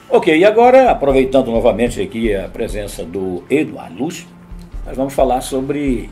Ok, e agora, aproveitando novamente aqui a presença do Eduardo Lúcio, nós vamos falar sobre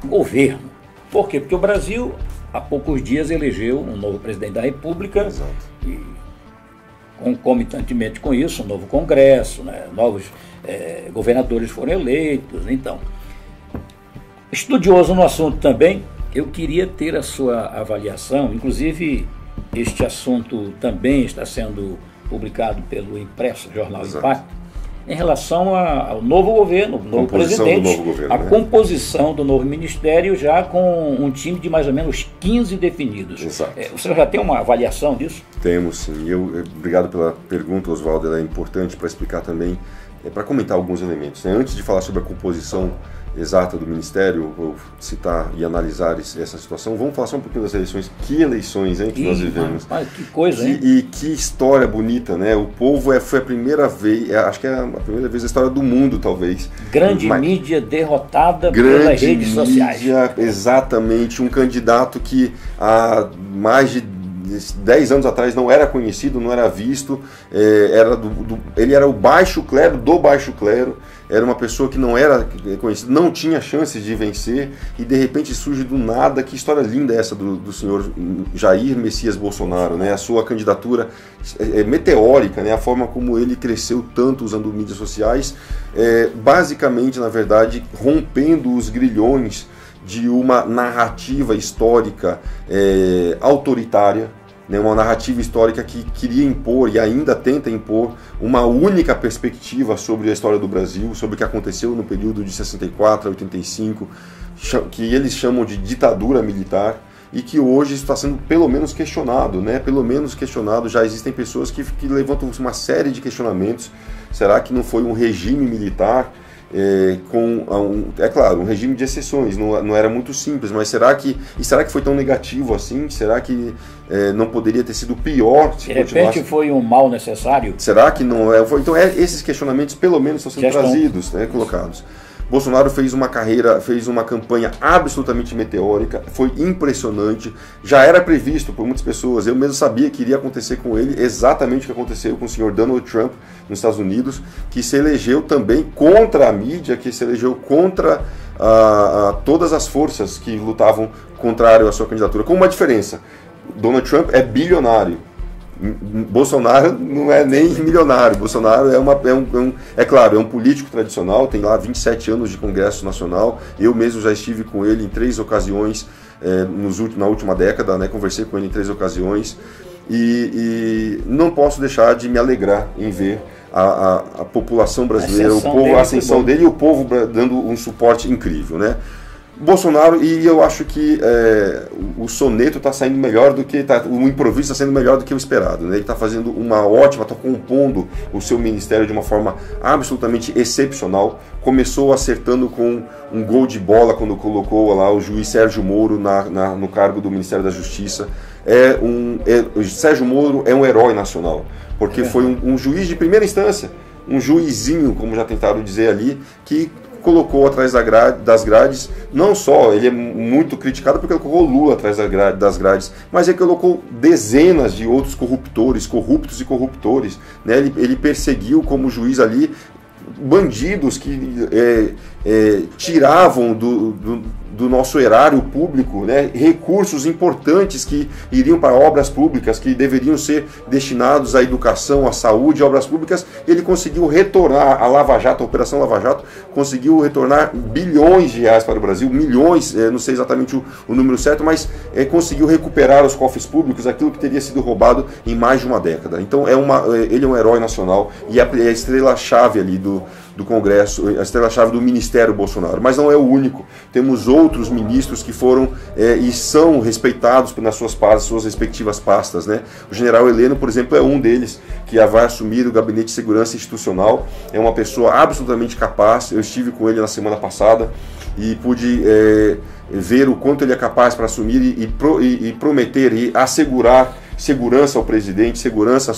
governo. Por quê? Porque o Brasil, há poucos dias, elegeu um novo presidente da República. Exato. E, concomitantemente com isso, um novo Congresso, né? Novos governadores foram eleitos. Então, estudioso no assunto também, eu queria ter a sua avaliação, inclusive este assunto também está sendo publicado pelo impresso Jornal Exato. Impacto, em relação ao novo governo, novo presidente, do novo governo, a né? composição do novo ministério já com um time de mais ou menos 15 definidos. Exato. O senhor já tem uma avaliação disso? Temos, sim. Obrigado pela pergunta, Oswaldo. Ela é importante para explicar também, para comentar alguns elementos, né? Antes de falar sobre a composição exata do Ministério, vou citar e analisar essa situação, vamos falar só um pouquinho das eleições. Que eleições, hein, que nós vivemos. Rapaz, que coisa, hein? E que história bonita, né? O povo foi a primeira vez, acho que é a primeira vez da história do mundo, talvez. Grande mídia derrotada pelas redes sociais. Exatamente. Um candidato que há mais de 10 anos atrás não era conhecido, não era visto, ele era o baixo clero do baixo clero, era uma pessoa que não era conhecida, não tinha chances de vencer, e de repente surge do nada. Que história linda é essa do senhor Jair Messias Bolsonaro, né? A sua candidatura é meteórica, né? A forma como ele cresceu tanto usando mídias sociais, basicamente, na verdade, rompendo os grilhões de uma narrativa histórica autoritária, né, uma narrativa histórica que queria impor e ainda tenta impor uma única perspectiva sobre a história do Brasil, sobre o que aconteceu no período de 64 a 85, que eles chamam de ditadura militar, e que hoje está sendo pelo menos questionado, né? Pelo menos questionado. Já existem pessoas que levantam uma série de questionamentos. Será que não foi um regime militar é claro, um regime de exceções, não era muito simples, mas será que foi tão negativo assim? Será que não poderia ter sido pior se de repente foi um mal necessário? Será que não é? Então esses questionamentos pelo menos estão sendo trazidos, né, colocados. Bolsonaro fez uma campanha absolutamente meteórica, foi impressionante, já era previsto por muitas pessoas, eu mesmo sabia que iria acontecer com ele exatamente o que aconteceu com o senhor Donald Trump nos Estados Unidos, que se elegeu também contra a mídia, que se elegeu contra todas as forças que lutavam contrário à sua candidatura, com uma diferença: Donald Trump é bilionário. Bolsonaro não é nem milionário. Bolsonaro é um político tradicional, tem lá 27 anos de Congresso Nacional. Eu mesmo já estive com ele em 3 ocasiões na última década, né? Conversei com ele em 3 ocasiões e não posso deixar de me alegrar em ver a população brasileira, a ascensão dele e o povo dando um suporte incrível, né? Bolsonaro, e eu acho que o soneto está saindo melhor do que o improviso está sendo melhor do que o esperado, né? Ele está fazendo está compondo o seu ministério de uma forma absolutamente excepcional. Começou acertando com um gol de bola quando colocou lá o juiz Sérgio Moro no cargo do Ministério da Justiça. O Sérgio Moro é um herói nacional, porque foi um juiz de primeira instância, um juizinho, como já tentaram dizer ali, que colocou atrás das grades. Não só ele é muito criticado porque ele colocou Lula atrás das grades, mas ele colocou dezenas de outros corruptos e corruptores, né? Ele perseguiu como juiz ali bandidos que tiravam do nosso erário público, né, recursos importantes que iriam para obras públicas, que deveriam ser destinados à educação, à saúde, obras públicas. Ele conseguiu retornar a Lava Jato, a Operação Lava Jato, conseguiu retornar bilhões de reais para o Brasil, milhões, não sei exatamente o número certo, mas conseguiu recuperar os cofres públicos, aquilo que teria sido roubado em mais de uma década. Então ele é um herói nacional e é a estrela-chave ali do Congresso, a estrela-chave do Ministério Bolsonaro. Mas não é o único. Temos outros ministros que foram e são respeitados nas suas respectivas pastas, né? O general Heleno, por exemplo, é um deles, que vai assumir o Gabinete de Segurança Institucional. É uma pessoa absolutamente capaz. Eu estive com ele na semana passada e pude ver o quanto ele é capaz para assumir e prometer e assegurar segurança ao presidente, segurança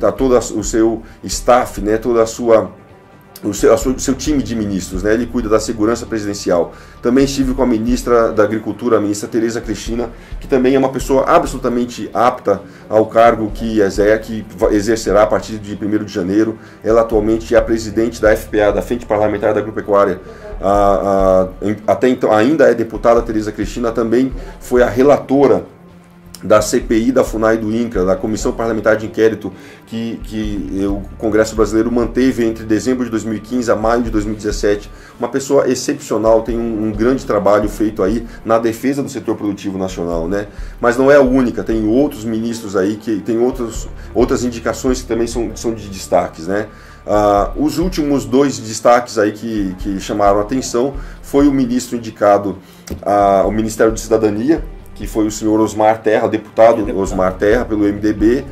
a todo o seu staff, né? Toda a sua o seu time de ministros, né? Ele cuida da segurança presidencial. Também estive com a ministra da Agricultura, a ministra Tereza Cristina, que também é uma pessoa absolutamente apta ao cargo que exercerá a partir de 1º de janeiro. Ela atualmente é a presidente da FPA, da Frente Parlamentar da Agropecuária. Até então ainda é deputada. Tereza Cristina também foi a relatora da CPI da FUNAI do INCRA, da Comissão Parlamentar de Inquérito que o Congresso Brasileiro manteve entre dezembro de 2015 a maio de 2017. Uma pessoa excepcional, tem um grande trabalho feito aí na defesa do setor produtivo nacional, né? Mas não é a única, tem outros ministros aí que tem outras indicações que também são de destaques, né? Os últimos 2 destaques aí que chamaram a atenção foi o ministro indicado ao Ministério de Cidadania, que foi o senhor Osmar Terra, deputado Osmar Terra, pelo MDB.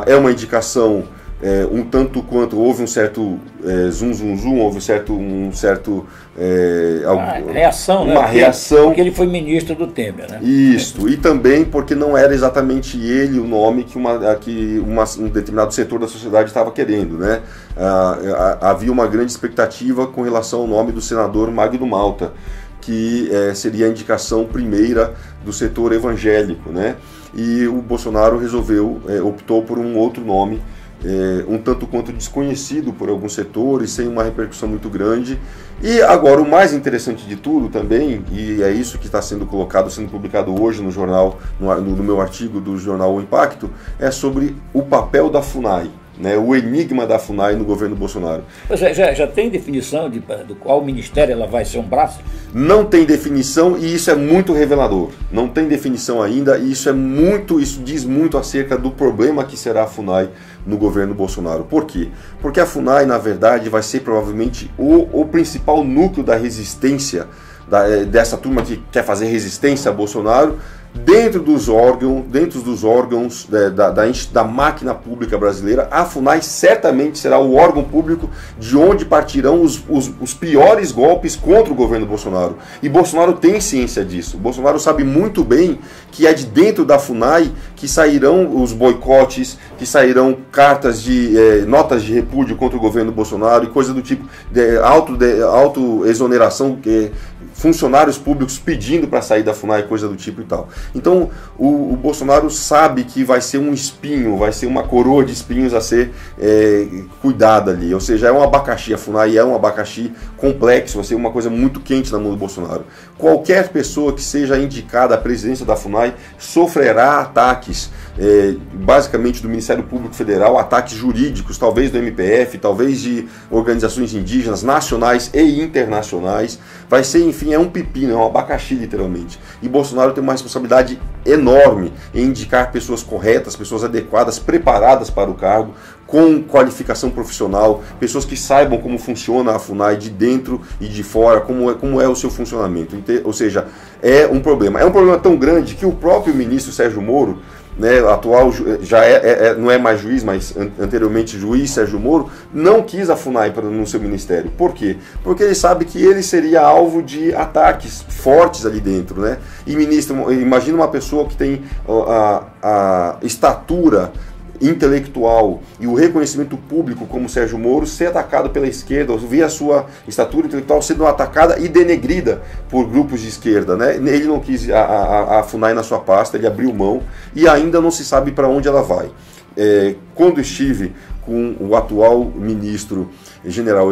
É uma indicação um tanto quanto, houve um certo houve reação, uma reação. Porque ele foi ministro do Temer, né? Isso, e também porque não era exatamente ele o nome que um determinado setor da sociedade estava querendo, né? Havia uma grande expectativa com relação ao nome do senador Magno Malta, que seria a indicação primeira do setor evangélico, né? E o Bolsonaro optou por um outro nome, um tanto quanto desconhecido por alguns setores, sem uma repercussão muito grande. E agora o mais interessante de tudo também, e é isso que está sendo publicado hoje no jornal, no meu artigo do jornal O Impacto, é sobre o papel da FUNAI, né, o enigma da FUNAI no governo Bolsonaro. Já tem definição do qual ministério ela vai ser um braço? Não tem definição, e isso é muito revelador. Não tem definição ainda, e isso diz muito acerca do problema que será a FUNAI no governo Bolsonaro. Por quê? Porque a FUNAI, na verdade, vai ser provavelmente o principal núcleo da resistência, dessa turma que quer fazer resistência a Bolsonaro, dentro dos órgãos da máquina pública brasileira. A FUNAI certamente será o órgão público de onde partirão os piores golpes contra o governo Bolsonaro. E Bolsonaro tem ciência disso. Bolsonaro sabe muito bem que é de dentro da FUNAI que sairão os boicotes, que sairão cartas notas de repúdio contra o governo Bolsonaro e coisa do tipo, auto-exoneração, funcionários públicos pedindo para sair da FUNAI, coisa do tipo e tal. Então o Bolsonaro sabe que vai ser um espinho, vai ser uma coroa de espinhos a ser cuidada ali. Ou seja, é um abacaxi, a FUNAI é um abacaxi complexo, vai ser uma coisa muito quente na mão do Bolsonaro. Qualquer pessoa que seja indicada à presidência da FUNAI sofrerá ataques, basicamente do Ministério Público Federal, ataques jurídicos, talvez do MPF, talvez de organizações indígenas nacionais e internacionais. Vai ser, enfim, é um pepino, é um abacaxi literalmente. E Bolsonaro tem uma responsabilidade enorme em indicar pessoas corretas, pessoas adequadas, preparadas para o cargo, com qualificação profissional, pessoas que saibam como funciona a FUNAI de dentro e de fora, como é o seu funcionamento. Ou seja, é um problema. É um problema tão grande que o próprio ministro Sérgio Moro, né, atual, não é mais juiz, mas anteriormente juiz, Sérgio Moro, não quis a FUNAI no seu ministério. Por quê? Porque ele sabe que ele seria alvo de ataques fortes ali dentro, né? E ministro, imagina uma pessoa que tem a estatura intelectual e o reconhecimento público como Sérgio Moro ser atacado pela esquerda, ou ver a sua estatura intelectual sendo atacada e denegrida por grupos de esquerda, né? Ele não quis a FUNAI na sua pasta, ele abriu mão e ainda não se sabe para onde ela vai. Quando estive com o atual ministro general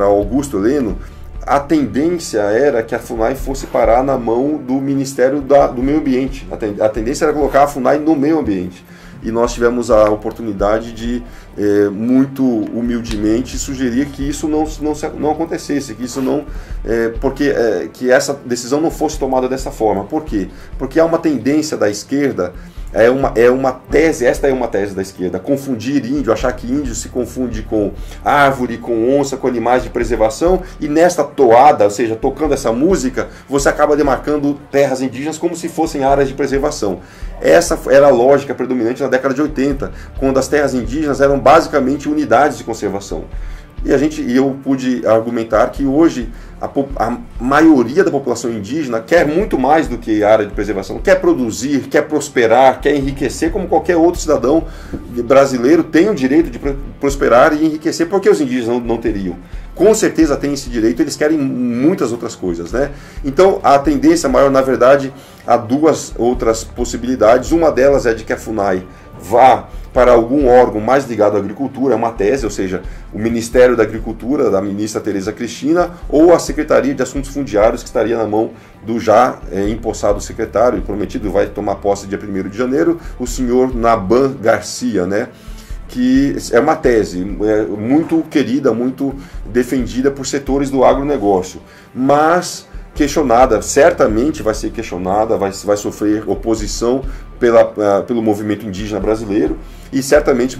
Augusto Heleno, a tendência era que a FUNAI fosse parar na mão do Ministério do Meio Ambiente. A tendência era colocar a FUNAI no meio ambiente. E nós tivemos a oportunidade de, muito humildemente, sugerir que isso não acontecesse, que isso que essa decisão não fosse tomada dessa forma. Por quê? Porque há uma tendência da esquerda, esta é uma tese da esquerda, confundir índio, achar que índio se confunde com árvore, com onça, com animais de preservação, e nesta toada, ou seja, tocando essa música, você acaba demarcando terras indígenas como se fossem áreas de preservação. Essa era a lógica predominante na década de 80, quando as terras indígenas eram basicamente unidades de conservação. E eu pude argumentar que hoje a maioria da população indígena quer muito mais do que a área de preservação, quer produzir, quer prosperar, quer enriquecer, como qualquer outro cidadão brasileiro tem o direito de prosperar e enriquecer, porque os indígenas não teriam. Com certeza tem esse direito, eles querem muitas outras coisas, né? Então a tendência maior, na verdade, há duas outras possibilidades. Uma delas é de que a FUNAI vá para algum órgão mais ligado à agricultura, é uma tese, ou seja, o Ministério da Agricultura, da ministra Tereza Cristina, ou a Secretaria de Assuntos Fundiários, que estaria na mão do já empossado secretário, e prometido vai tomar posse dia 1º de janeiro, o senhor Naban Garcia, né? Que é uma tese muito querida, muito defendida por setores do agronegócio, mas questionada, certamente vai ser questionada, vai sofrer oposição pelo movimento indígena brasileiro e certamente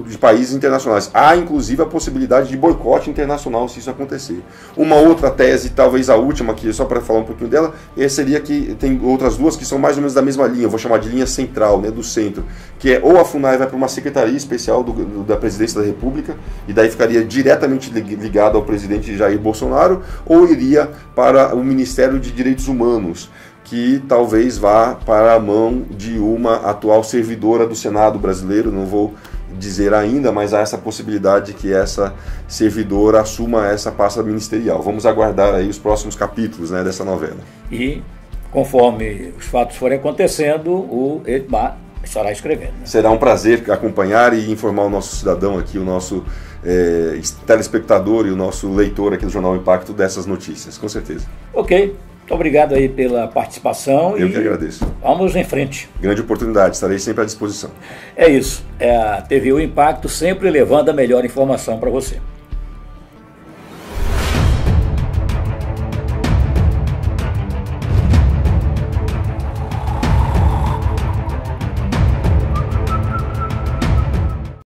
de países internacionais. Há inclusive a possibilidade de boicote internacional se isso acontecer. Uma outra tese, talvez a última, que só para falar um pouquinho dela, seria que tem outras duas que são mais ou menos da mesma linha, eu vou chamar de linha central, né, do centro, que é ou a FUNAI vai para uma secretaria especial da Presidência da República, e daí ficaria diretamente ligado ao presidente Jair Bolsonaro, ou iria para o Ministério de Direitos Humanos, que talvez vá para a mão de uma atual servidora do Senado brasileiro, não vou dizer ainda, mas há essa possibilidade que essa servidora assuma essa pasta ministerial. Vamos aguardar aí os próximos capítulos, né, dessa novela. E, conforme os fatos forem acontecendo, o Edmar estará escrevendo. Né? Será um prazer acompanhar e informar o nosso cidadão aqui, o nosso telespectador e o nosso leitor aqui do Jornal Impacto dessas notícias, com certeza. Ok. Muito obrigado aí pela participação. Eu que agradeço. Vamos em frente. Grande oportunidade, estarei sempre à disposição. É isso. É a TV O Impacto sempre levando a melhor informação para você.